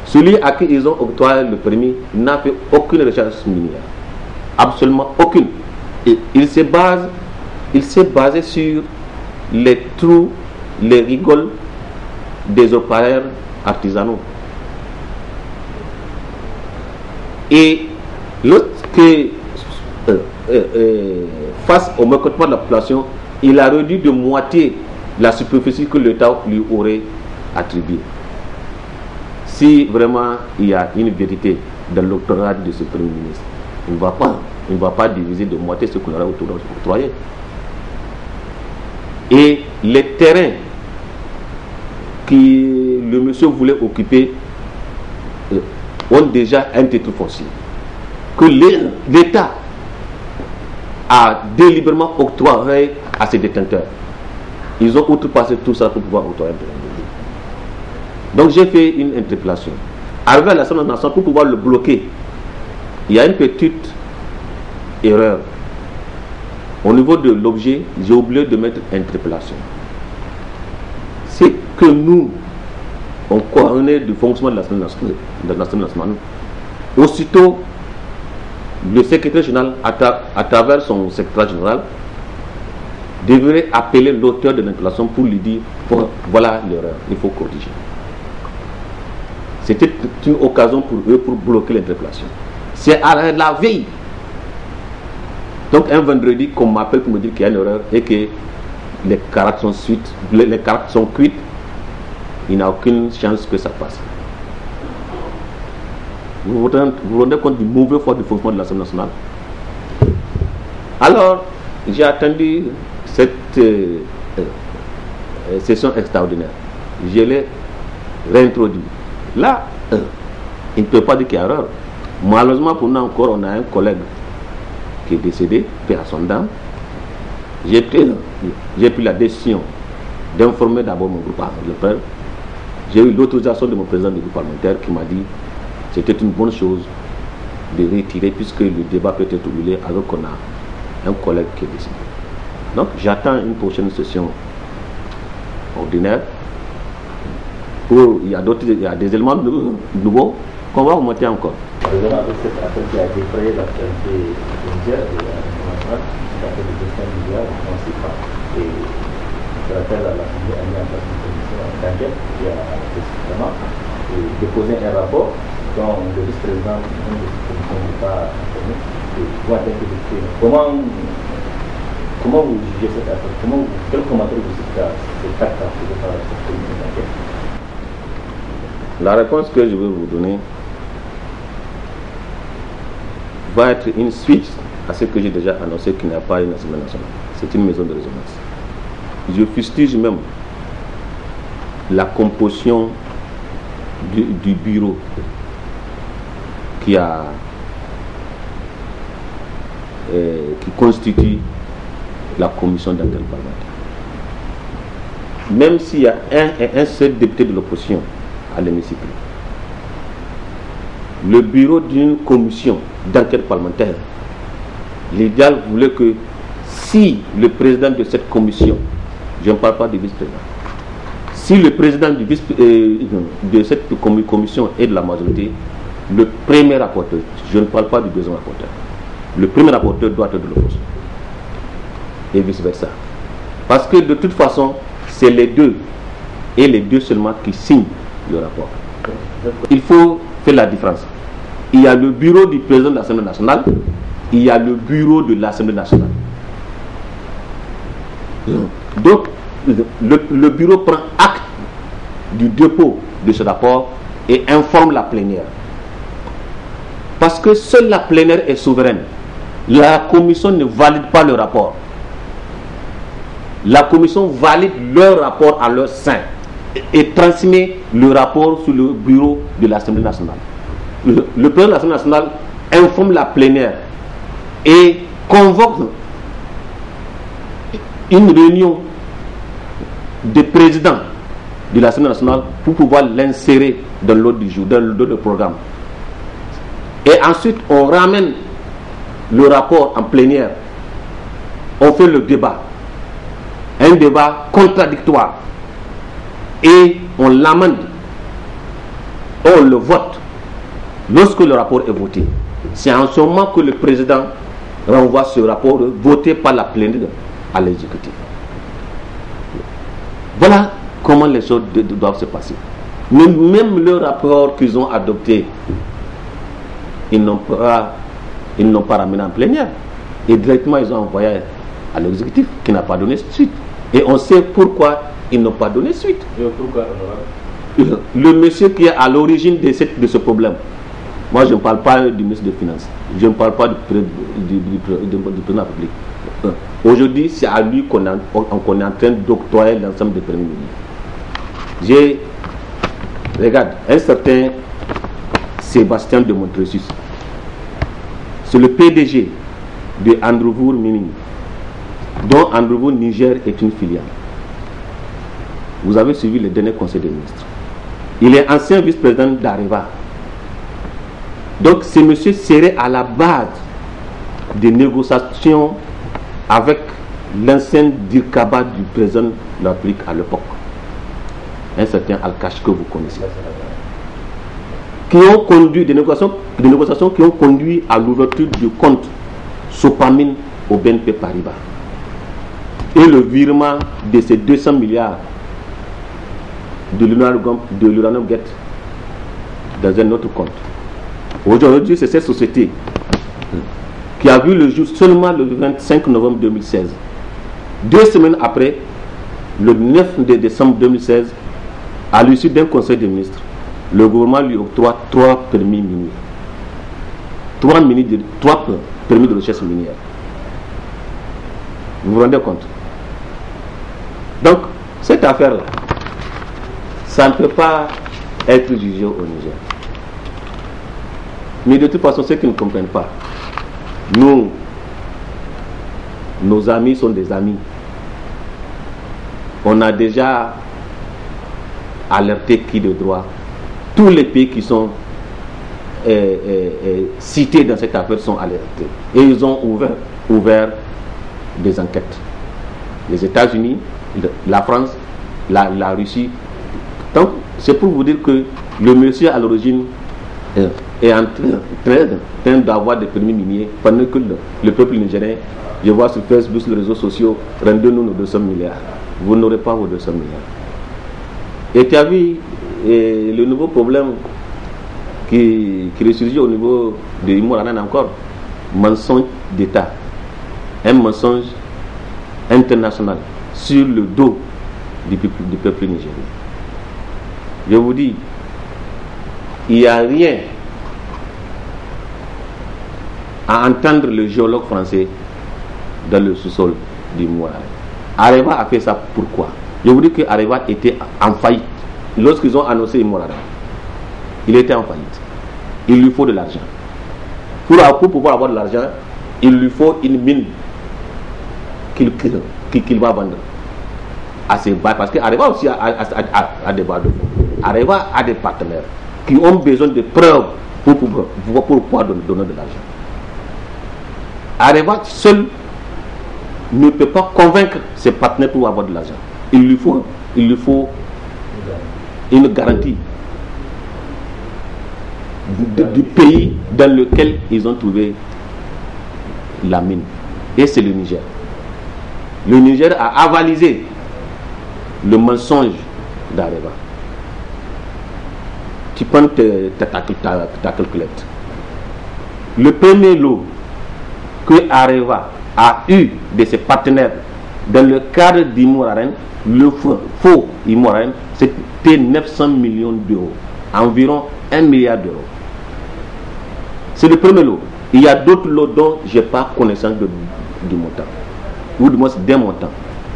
Celui à qui ils ont octroyé le permis n'a fait aucune recherche minière. Absolument aucune. Et il s'est basé sur les trous, les rigoles des opérateurs artisanaux. Et lorsque face au mécontentement de la population, il a réduit de moitié la superficie que l'État lui aurait attribuée. Si vraiment il y a une vérité dans l'octroi de ce Premier ministre, il ne va pas diviser de moitié ce qu'on aurait octroyé. Et les terrains que le monsieur voulait occuper ont déjà un titre foncier que l'État a délibérément octroyé à ses détenteurs. Ils ont outrepassé tout ça pour pouvoir octroyer un terrain. Donc j'ai fait une interpellation. Arrivé à l'Assemblée nationale, pour pouvoir le bloquer, il y a une petite erreur. Au niveau de l'objet, j'ai oublié de mettre interpellation. C'est que nous, on connaît du fonctionnement de l'Assemblée nationale. Aussitôt, le secrétaire général, à travers son secrétaire général, devrait appeler l'auteur de l'interpellation pour lui dire voilà l'erreur, il faut corriger. C'était une occasion pour eux pour bloquer l'interpellation. C'est à la veille. Donc un vendredi qu'on m'appelle pour me dire qu'il y a une erreur et que les caractères sont cuites, il n'y a aucune chance que ça passe. Vous vous rendez compte du mauvais foi du fonctionnement de l'Assemblée nationale. Alors, j'ai attendu cette session extraordinaire. Je l'ai réintroduit. Là, il ne peut pas dire qu'il y a erreur. Malheureusement pour nous encore, on a un collègue qui est décédé, paix à son dame. J'ai pris la décision d'informer d'abord mon groupe parlementaire. J'ai eu l'autorisation de mon président du groupe parlementaire qui m'a dit que c'était une bonne chose de retirer puisque le débat peut être roulé alors qu'on a un collègue qui est décédé. Donc j'attends une prochaine session ordinaire où il y a des éléments nouveaux qu'on va remonter encore. Avec cette affaire qui a défrayé l'actualité mondiale et internationale, l'affaire de gestion mondiale, on ne sait pas. Et je rappelle à l'Assemblée a mis en place une commission d'enquête qui a précisément déposé un rapport dont le vice-président de cette commission n'est pas informé et doit être décrit. Comment vous jugez cette affaire? Quel commentaire vous faites à cet acte posé par cette commission d'enquête? La réponse que je vais vous donner va être une suite à ce que j'ai déjà annoncé qu'il n'y a pas une Assemblée nationale. C'est une maison de résonance. Je fustige même la composition du bureau qui constitue la commission d'enquête parlementaire. Même s'il y a un seul député de l'opposition à l'hémicycle, le bureau d'une commission d'enquête parlementaire, l'idéal voulait que si le président de cette commission, je ne parle pas du vice-président, si le président de cette commission est de la majorité, le premier rapporteur, je ne parle pas du deuxième rapporteur, le premier rapporteur doit être de l'opposition. Et vice-versa. Parce que de toute façon, c'est les deux, et les deux seulement qui signent le rapport. Il faut faire la différence. Il y a le bureau du président de l'Assemblée nationale, il y a le bureau de l'Assemblée nationale. Donc, le bureau prend acte du dépôt de ce rapport et informe la plénière. Parce que seule la plénière est souveraine. La commission ne valide pas le rapport. La commission valide leur rapport à leur sein et transmet le rapport sur le bureau de l'Assemblée nationale. Le président de l'Assemblée nationale informe la plénière et convoque une réunion des présidents de l'Assemblée nationale pour pouvoir l'insérer dans l'ordre du jour, dans le programme. Et ensuite, on ramène le rapport en plénière. On fait le débat. Un débat contradictoire. Et on l'amende. On le vote. Lorsque le rapport est voté, c'est en ce moment que le président renvoie ce rapport voté par la plénière à l'exécutif. Voilà comment les choses doivent se passer. Mais même le rapport qu'ils ont adopté, ils n'ont pas ramené en plénière. Et directement, ils ont envoyé à l'exécutif qui n'a pas donné suite. Et on sait pourquoi ils n'ont pas donné suite. Et pourquoi, honorable? Le monsieur qui est à l'origine de ce problème, moi je ne parle pas du ministre des Finances, je ne parle pas du président de la République. Aujourd'hui, c'est à lui qu'on est en train d'octroyer l'ensemble des permis miniers. Regarde, un certain Sébastien de Montressus, c'est le PDG de Andrevour Mining, dont Andrevour Niger est une filiale. Vous avez suivi le dernier conseil des ministres. Il est ancien vice-président d'Areva. Donc ce monsieur serait à la base des négociations avec l'ancien Dirkaba du président de la République à l'époque, un certain Al-Kash que vous connaissez, qui ont conduit des négociations qui ont conduit à l'ouverture du compte Sopamine au BNP Paribas et le virement de ces 200 milliards de l'uranium Get dans un autre compte. Aujourd'hui, c'est cette société qui a vu le jour seulement le 25 novembre 2016. 2 semaines après, le 9 décembre 2016, à l'issue d'un conseil des ministres, le gouvernement lui octroie 3 permis miniers. 3 permis de recherche minière. Vous vous rendez compte? Donc, cette affaire-là, ça ne peut pas être jugé au Niger. Mais de toute façon, ceux qui ne comprennent pas, nous, nos amis sont des amis. On a déjà alerté qui de droit. Tous les pays qui sont cités dans cette affaire sont alertés. Et ils ont ouvert des enquêtes. Les États-Unis, la France, la Russie. Donc, c'est pour vous dire que le monsieur à l'origine est en train d'avoir des permis miniers pendant que le peuple nigérien, je vois sur Facebook, sur les réseaux sociaux, rendez-nous nos 200 milliards. Vous n'aurez pas vos 200 milliards. Et tu as vu le nouveau problème qui ressurgit au niveau de Imoranen encore, mensonge d'État, un mensonge international sur le dos du peuple nigérien. Je vous dis, il n'y a rien à entendre le géologue français dans le sous-sol du Mouraï. Areva a fait ça pourquoi? Je vous dis que Areva était en faillite. Lorsqu'ils ont annoncé Mouraï, il était en faillite. Il lui faut de l'argent. Pour pouvoir avoir de l'argent, il lui faut une mine qu'il va vendre à ses bails. Parce qu'Areva aussi a des barres de fonds. Areva a des partenaires qui ont besoin de preuves pour pouvoir donner de l'argent. Areva seul ne peut pas convaincre ses partenaires pour avoir de l'argent. Il lui faut une garantie du pays dans lequel ils ont trouvé la mine. Et c'est le Niger. Le Niger a avalisé le mensonge d'Areva. Tu prends ta calculette. Le premier lot que Areva a eu de ses partenaires dans le cadre d'Imoraï, le faux Imoraï, c'était 900 millions d'euros, environ 1 milliard d'euros. C'est le premier lot. Il y a d'autres lots dont je n'ai pas connaissance du montant, ou du moins d'un montant.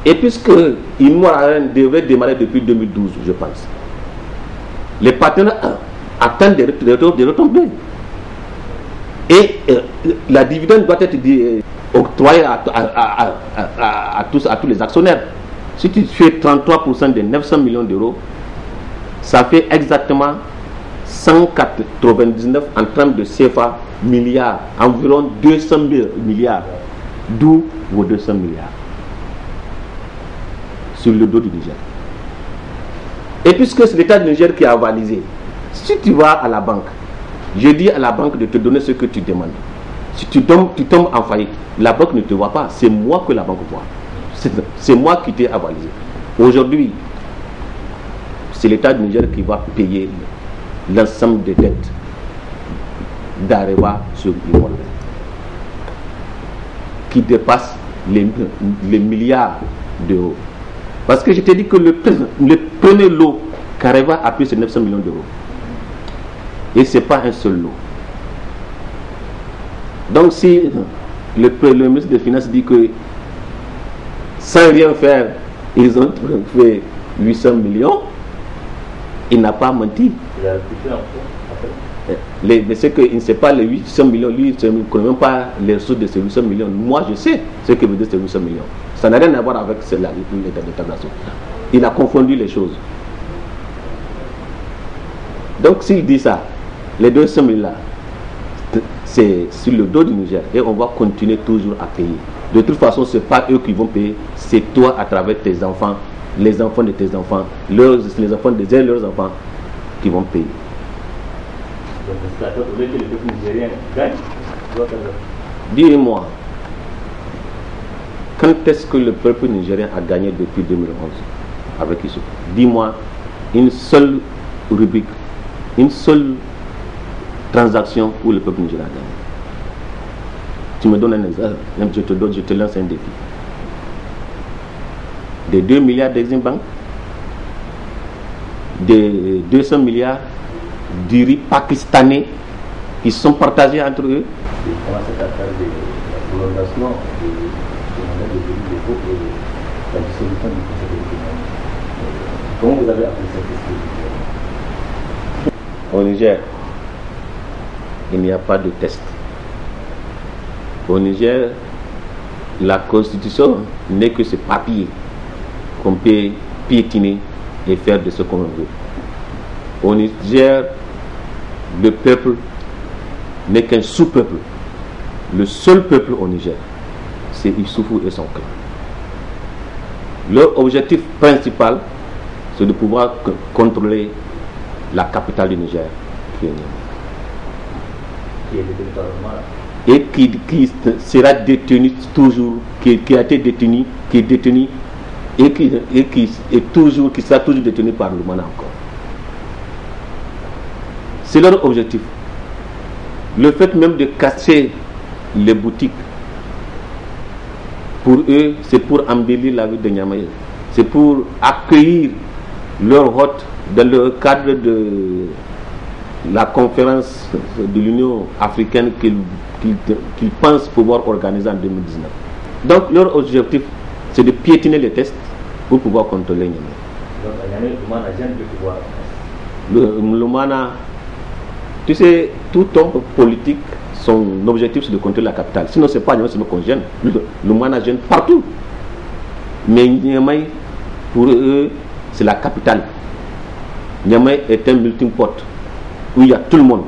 Et puisque Imoraï devait démarrer depuis 2012, je pense, les partenaires attendent des retombées. Et la dividende doit être octroyée à tous les actionnaires. Si tu fais 33% des 900 millions d'euros, ça fait exactement 199 en termes de CFA milliards, environ 200 milliards. D'où vos 200 milliards sur le dos du Niger. Et puisque c'est l'État du Niger qui a avalisé, si tu vas à la banque, je dis à la banque de te donner ce que tu demandes. Si tu tombes en faillite, la banque ne te voit pas, c'est moi que la banque voit. C'est moi qui t'ai avalisé. Aujourd'hui, c'est l'État du Niger qui va payer l'ensemble des dettes d'Areva sur Imoraï. qui dépasse les milliards d'euros. Parce que je t'ai dit que le premier lot qu'Areva a pris, c'est 900 millions d'euros. Et ce n'est pas un seul lot. Donc si le ministre des Finances dit que sans rien faire, ils ont fait 800 millions, il n'a pas menti. Mais c'est qu'il ne sait pas les 800 millions, lui il ne connaît même pas les ressources de ces 800 millions. Moi je sais ce que veut dire ces 800 millions. Ça n'a rien à voir avec l'état d'État-nation. Il a confondu les choses. Donc s'il dit ça, les 200 millions là, c'est sur le dos du Niger et on va continuer toujours à payer. De toute façon, ce n'est pas eux qui vont payer, c'est toi à travers tes enfants, les enfants de tes enfants, les enfants de leurs enfants qui vont payer. Dis-moi, quand est-ce que le peuple nigérien a gagné depuis 2011 avec Issou? Dis-moi une seule rubrique, une seule transaction où le peuple nigérien a gagné. Tu me donnes un exemple, je te lance un défi. Des 2 milliards d'Exim Bank, des 200 milliards du riz pakistanais qui sont partagés entre eux. Comment vous avez appris cette discussion? Au Niger, il n'y a pas de test. Au Niger, la constitution n'est que ce papier qu'on peut piétiner et faire de ce qu'on veut. Au Niger, le peuple n'est qu'un sous-peuple. Le seul peuple au Niger, c'est Issoufou et son clan. Leur objectif principal, c'est de pouvoir contrôler la capitale du Niger, qui est Niamey. Et qui sera détenu toujours, qui a été détenu, qui est détenu et qui sera toujours détenu par Lumana encore. C'est leur objectif. Le fait même de casser les boutiques, pour eux, c'est pour embellir la ville de Niamey. C'est pour accueillir leurs hôtes dans le cadre de la conférence de l'Union africaine qu'ils pensent pouvoir organiser en 2019. Donc leur objectif, c'est de piétiner les tests pour pouvoir contrôler Niamey. Donc Lumana gêne de pouvoir. Lumana, tu sais, tout homme politique, son objectif c'est de contrôler la capitale. Sinon c'est pas Niamey qu'on gêne. Lumana gêne partout. Mais Niamey, pour eux, c'est la capitale. Niamey est un melting pot où il y a tout le monde.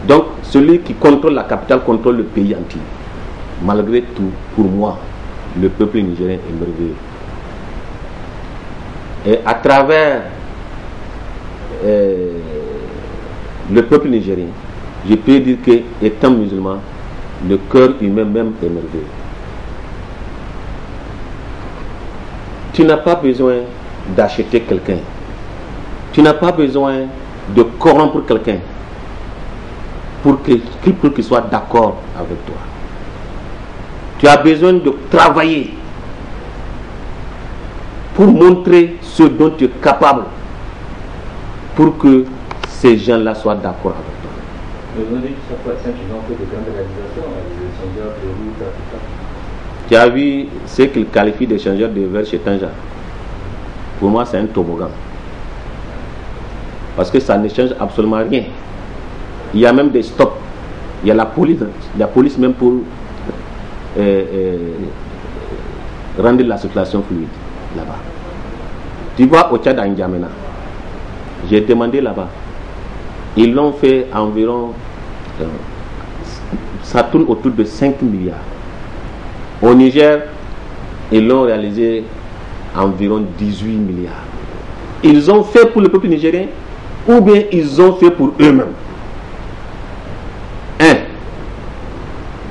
Donc, celui qui contrôle la capitale contrôle le pays entier. Malgré tout, pour moi, le peuple nigérien est merveilleux. Et à travers le peuple nigérien, je peux dire qu'étant musulman, le cœur humain même est merveilleux. Tu n'as pas besoin d'acheter quelqu'un. Tu n'as pas besoin de corrompre quelqu'un pour qu'il soit d'accord avec toi. Tu as besoin de travailler pour montrer ce dont tu es capable pour que ces gens-là soient d'accord avec toi. Vous avez dit que chaque fois, ils ont fait de grandes réalisations, les échangeurs de route, tout ça. Tu as vu ce qu'ils qualifient d'échangeurs de verre chez Tanja. Pour moi, c'est un toboggan. Parce que ça n'échange absolument rien. Il y a même des stops. Il y a la police même pour rendre la circulation fluide là-bas. Tu vois au Tchad à N'Djamena, j'ai demandé là-bas. Ils l'ont fait environ, ça tourne autour de 5 milliards. Au Niger, ils l'ont réalisé environ 18 milliards. Ils ont fait pour le peuple nigérien ou bien ils ont fait pour eux-mêmes. Un.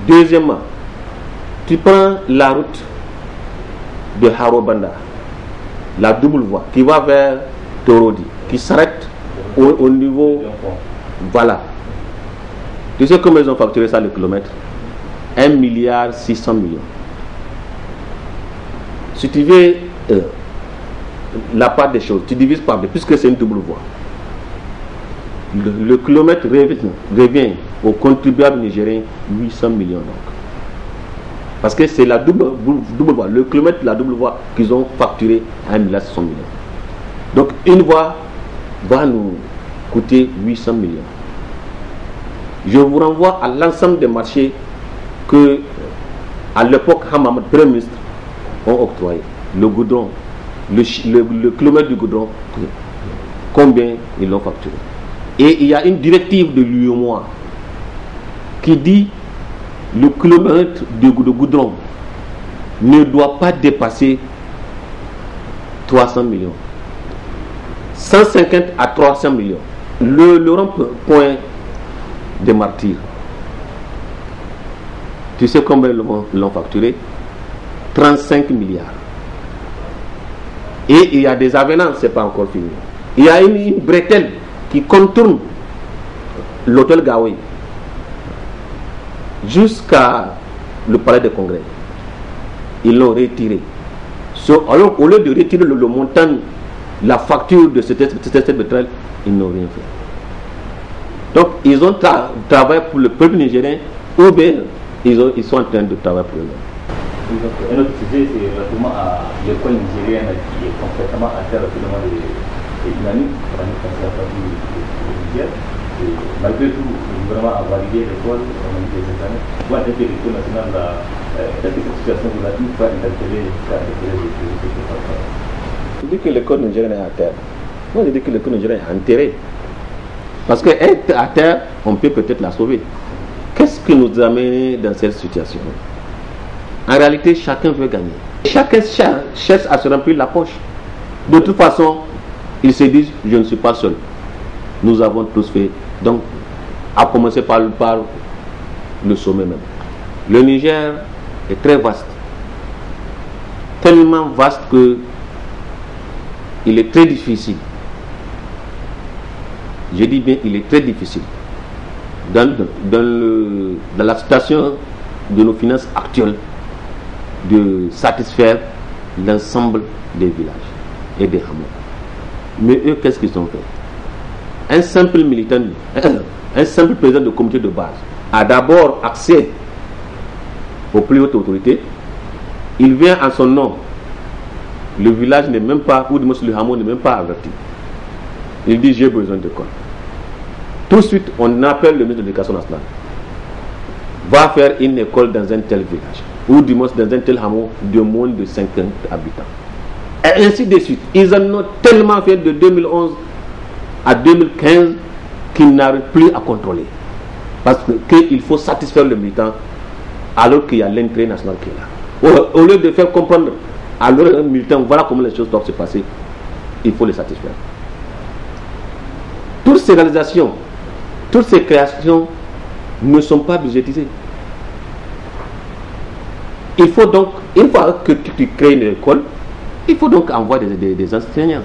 Deuxièmement, tu prends la route de Harobanda, la double voie qui va vers Torodi, qui s'arrête au niveau. Voilà. Tu sais comment ils ont facturé ça le kilomètre? 1,6 milliard. Si tu veux la part des choses, tu divises par deux, puisque c'est une double voie. Le kilomètre revient au contribuable nigérien 800 millions. Donc. Parce que c'est la double voie. Le kilomètre, la double voie qu'ils ont facturé à 1,6 milliard. Donc une voie va nous coûter 800 millions. Je vous renvoie à l'ensemble des marchés que, à l'époque, Hamad, Premier ministre, ont octroyé. Le goudron, le kilomètre du goudron, combien ils l'ont facturé. Et il y a une directive de l'UEMOA qui dit le kilomètre de goudron ne doit pas dépasser 300 millions. 150 à 300 millions. Le rond-point des martyrs, tu sais combien l'ont facturé? 35 milliards. Et il y a des avenants, ce n'est pas encore fini. Il y a une bretelle qui contourne l'hôtel Gaoui jusqu'à le palais des congrès. Ils l'ont retiré. Alors, au lieu de retirer le montant, la facture de cette bretelle, ils n'ont rien fait. Donc, ils ont travaillé pour le peuple nigérien ou bien ils sont en train de travailler pour eux-mêmes. Un autre sujet, c'est relativement à l'école nigérienne qui est complètement à terre finalement dynamique pour la partie du Niger. Malgré tout, le gouvernement a validé l'école au moment de cette année. Pour intégrer l'école nationale, cette situation vous a dit qu'il faut interpeller Je dis que l'école nigérienne est à terre. Moi, je dis que l'école nigérienne est enterrée. Parce qu'être à terre, on peut peut-être la sauver. Qu'est-ce qui nous a amené dans cette situation? En réalité, chacun veut gagner. Chacun cherche à se remplir la poche. De toute façon, ils se disent, je ne suis pas seul. Nous avons tous fait. Donc, à commencer par le sommet même. Le Niger est très vaste. Tellement vaste que il est très difficile. Je dis bien, il est très difficile. Dans la situation de nos finances actuelles, de satisfaire l'ensemble des villages et des hameaux. Mais eux, qu'est-ce qu'ils ont fait? Un simple militant, un simple président de comité de base a d'abord accès aux plus hautes autorités. Il vient en son nom. Le village n'est même pas, ou du moins le hameau n'est même pas averti. Il dit j'ai besoin d'école. Tout de suite, on appelle le ministre de l'Éducation nationale. Va faire une école dans un tel village, ou du moins dans un tel hameau de moins de 50 habitants. Et ainsi de suite. Ils en ont tellement fait de 2011 à 2015 qu'ils n'arrivent plus à contrôler. Parce qu'il faut satisfaire le militant alors qu'il y a l'intérêt national qui est là. Au lieu de faire comprendre à leurs militants, voilà comment les choses doivent se passer, il faut les satisfaire. Toutes ces réalisations, toutes ces créations ne sont pas budgétisées. Il faut donc, une fois que tu crées une école, il faut donc envoyer des enseignants.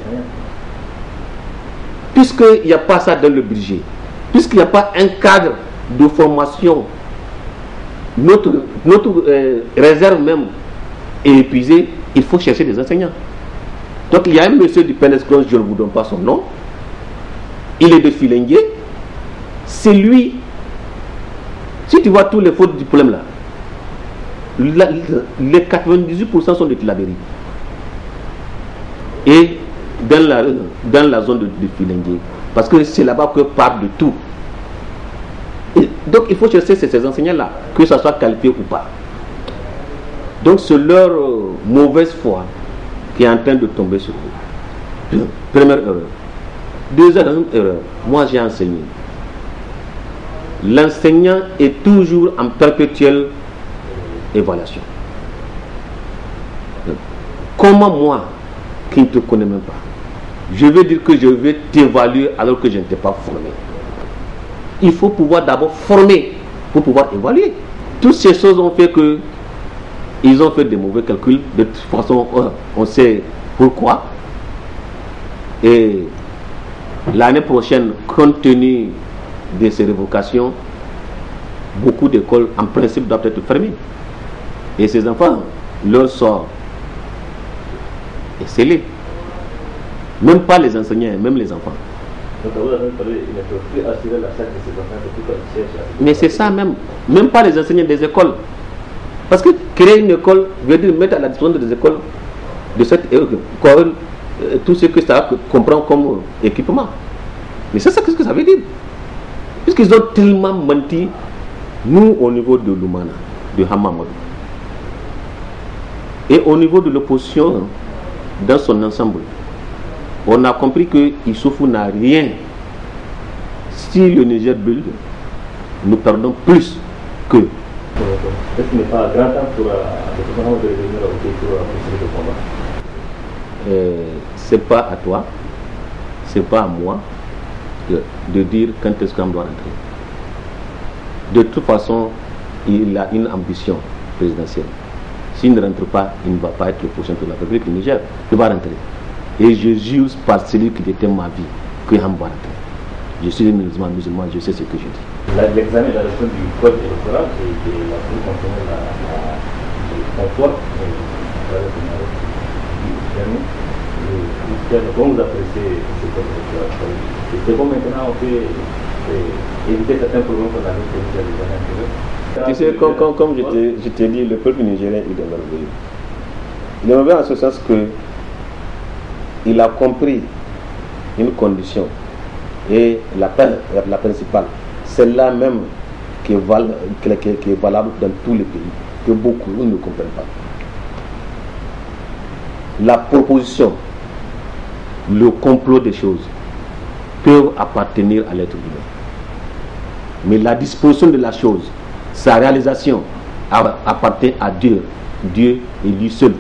Puisqu'il n'y a pas ça dans le budget, puisqu'il n'y a pas un cadre de formation, notre réserve même est épuisée, il faut chercher des enseignants. Donc il y a un monsieur du PNSCON, je ne vous donne pas son nom, il est de Filengue, c'est lui, si tu vois tous les fautes du problème là, les 98% sont de Tilaberi. Et dans la zone de Filengue, parce que c'est là-bas que part de tout. Et donc il faut chercher ces enseignants-là, que ça soit qualifié ou pas. Donc c'est leur mauvaise foi qui est en train de tomber sur eux. Première erreur. Deuxième erreur, moi j'ai enseigné. L'enseignant est toujours en perpétuelle évaluation. Comment moi, qui ne te connais même pas, je vais dire que je vais t'évaluer alors que je ne t'ai pas formé? Il faut pouvoir d'abord former pour pouvoir évaluer. Toutes ces choses ont fait que ils ont fait des mauvais calculs. De toute façon, on sait pourquoi. Et l'année prochaine, compte tenu de ces révocations, beaucoup d'écoles, en principe, doivent être fermées. Et ces enfants, leur sort est scellé. Même pas les enseignants, même les enfants. Donc vous avez parlé, il ne peut plus assurer la charge de ces enfants, c'est tout un siège. Mais c'est ça même. Même pas les enseignants des écoles. Parce que créer une école veut dire mettre à la disposition des écoles de cette école tout ce que ça comprend comme équipement. Mais c'est ça, qu'est-ce que ça veut dire? Puisqu'ils ont tellement menti, nous au niveau de l'Oumana, de Hamamadou, et au niveau de l'opposition dans son ensemble, on a compris que Issoufou n'a rien. Si le Niger build, nous perdons plus que. Est-ce qu'il n'est pas grand temps pour de revenir pour le combat? C'est pas à toi, c'est pas à moi de dire quand est-ce qu'on doit rentrer. De toute façon, il a une ambition présidentielle. S'il ne rentre pas, il ne va pas être le prochain de la République du Niger. Il va rentrer. Et je jure par celui qui était ma vie qu'il va rentrer. Je suis musulman, je sais ce que je dis. L'examen de la leçon du code électoral, c'est la plus conforme comment vous appréciez ce code électoral? C'est bon, maintenant on peut éviter certains problèmes qu'on avait connus dans les années antérieures. Tu sais, comme je t'ai dit, le peuple nigérien il est merveilleux. Il est merveilleux en ce sens que il a compris une condition. Et la principale, celle-là même qui est valable dans tous les pays, que beaucoup ne comprennent pas. La proposition, le complot des choses peuvent appartenir à l'être humain. Mais la disposition de la chose, sa réalisation appartient à Dieu. Dieu est lui seul.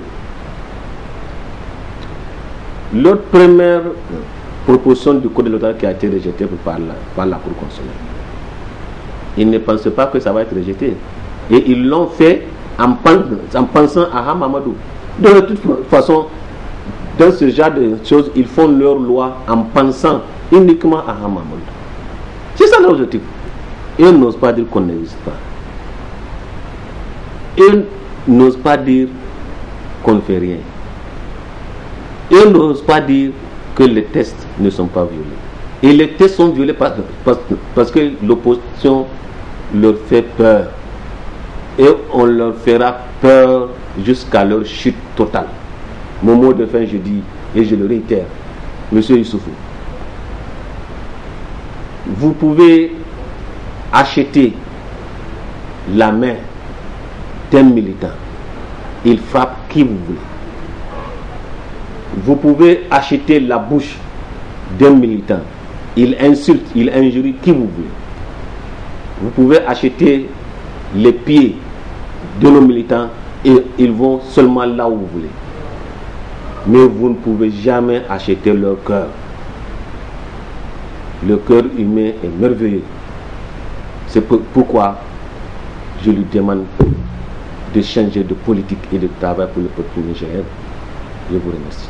L'autre première proposition du code électoral qui a été rejetée par la Cour constitutionnelle. Ils ne pensaient pas que ça va être rejeté. Et ils l'ont fait en pensant à Hamamadou. De toute façon, dans ce genre de choses, ils font leur loi en pensant uniquement à Hamamadou. C'est ça l'objectif. Ils n'osent pas dire qu'on n'existe pas. Ils n'osent pas dire qu'on ne fait rien. Ils n'osent pas dire que les tests ne sont pas violés. Et les tests sont violés parce que l'opposition leur fait peur. Et on leur fera peur jusqu'à leur chute totale. Mon mot de fin, je dis, et je le réitère, Monsieur Issoufou, vous pouvez acheter la main d'un militant. Il frappe qui vous voulez. Vous pouvez acheter la bouche d'un militant. Il insulte, il injurie qui vous voulez. Vous pouvez acheter les pieds de nos militants et ils vont seulement là où vous voulez. Mais vous ne pouvez jamais acheter leur cœur. Le cœur humain est merveilleux. C'est pourquoi je lui demande de changer de politique et de travail pour le peuple nigérien. Je vous remercie.